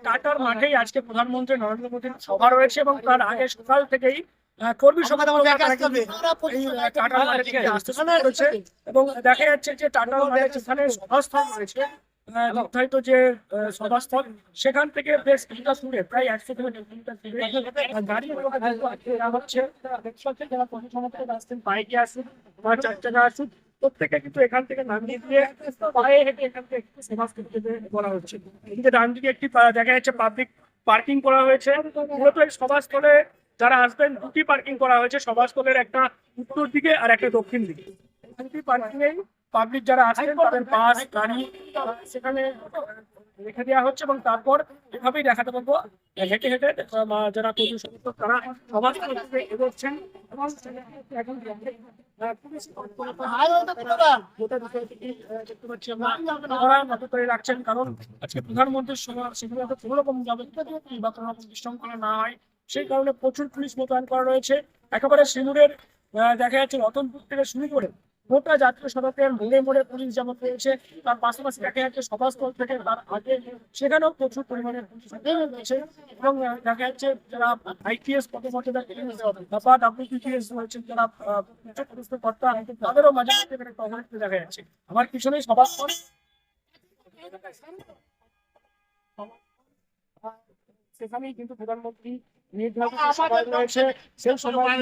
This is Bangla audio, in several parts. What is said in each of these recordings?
টাটার মাঠেই আজকে প্রধানমন্ত্রী নরেন্দ্র মোদীর সভা রয়েছে এবং তার আগে সকাল থেকেই কর্মী সভা টাটার মাঠে থেকে আসতে শুরু করেছে এবং দেখা যাচ্ছে যে টাটার মাঠে যেখানে সভাস্থল রয়েছে নির্ধারিত যে সভাস্থল সেখান থেকে বেশ কিছুটা দূরে প্রায় 100 থেকে 150 মিটার দূরে গাড়ি হচ্ছে যারা পরিষেবা থেকে আসছেন বাইকে আসুন বা 4 চাকা আসুন প্রত্যেকে কিন্তু এখান থেকে নামিয়ে দিয়ে পায়ে হেঁটে এখান থেকে সভাস্থল যেতে বলা হচ্ছে। এদিকে ডান দিকে একটি দেখা যাচ্ছে পাবলিক পার্কিং করা হয়েছে। মূলত এই সভাস্থলে যারা আসবেন দুটি পার্কিং করা হয়েছে, সভাস্থলের একটা উত্তর দিকে আর একটা দক্ষিণ দিকে। দুটি পার্কিং এ পাবলিক যারা আসেন তাদের বাস গাড়ি সেখানে রেখে দেওয়া হচ্ছে এবং তারপর এভাবেই দেখাতে পারবো হেঁটে হেঁটে যারা কর্মী সমর্থক তারা সভাস্থল থেকে এগোচ্ছেন এবং এখন দেখতে পাচ্ছি আমরা নজরদারি রাখছেন, কারণ আজকে প্রধানমন্ত্রীর সময় সেখানে কোনো রকম বা কোনো রকম বিশৃঙ্খলা না হয় সেই কারণে প্রচুর পুলিশ মোতায়েন করা রয়েছে। একেবারে সিঙ্গুরের দেখা যাচ্ছে রতনপুর থেকে শুরু করে গোটা জাতীয় সড়কের মোড়ে মোড়ে পুলিশ যেমন রয়েছে, তার পাশাপাশি দেখা যাচ্ছে সভাস্থল থেকে তার আগে সেখানেও প্রচুর পরিমাণে পুলিশ রয়েছে এবং দেখা যাচ্ছে যারা আইপিএস পদমর্যাদা বা WPPS রয়েছেন যারা কর্তা তাদেরও মাঝে মাঝে দেখা যাচ্ছে। আমার পিছনেই সভাস্থল, সেখানেই কিন্তু প্রধানমন্ত্রী নির্ধারিত সময় রয়েছে সেই সময়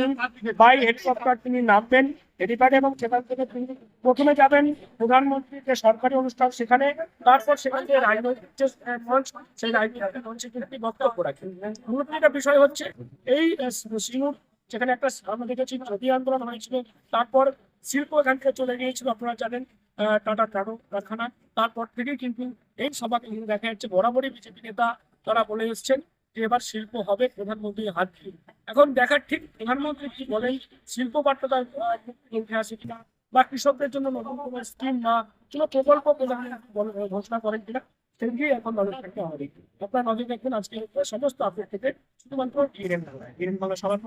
বাই হেলিকপ্টার তিনি নামবেন হেলিপ্যাডে এবং সেখান থেকে তিনি প্রথমে যাবেন প্রধানমন্ত্রীর যে সরকারি অনুষ্ঠান সেখানে, তারপর সেখান থেকে রাজনৈতিক যে মঞ্চ সেই রাজনৈতিক মঞ্চে তিনি বক্তব্য রাখেন। মূলত একটা বিষয় হচ্ছে এই সিঙ্গুর যেখানে একটা আমরা দেখেছি জাতীয় আন্দোলন হয়েছিল, তারপর শিল্প এখান থেকে চলে গিয়েছিল আপনারা জানেন টাটা কারখানা, তারপর থেকেই কিন্তু এই সভাকে দেখা যাচ্ছে বরাবরই বিজেপি নেতা তারা বলে এসছেন যে এবার শিল্প হবে প্রধানমন্ত্রীর হাত দিয়ে। এখন দেখার ঠিক প্রধানমন্ত্রী কি বলেন, শিল্প বার্তা উঠে আসে কিনা বা কৃষকদের জন্য নতুন কোনো স্কিম বা কোনো প্রকল্প প্রধানমন্ত্রী ঘোষণা করেন কিনা সেদিকেই এখন নজর রাখতে হবে। আপনার নজর রাখবেন আজকে সমস্ত আপডেট থেকে শুধুমাত্র ইরেন বাংলা সবার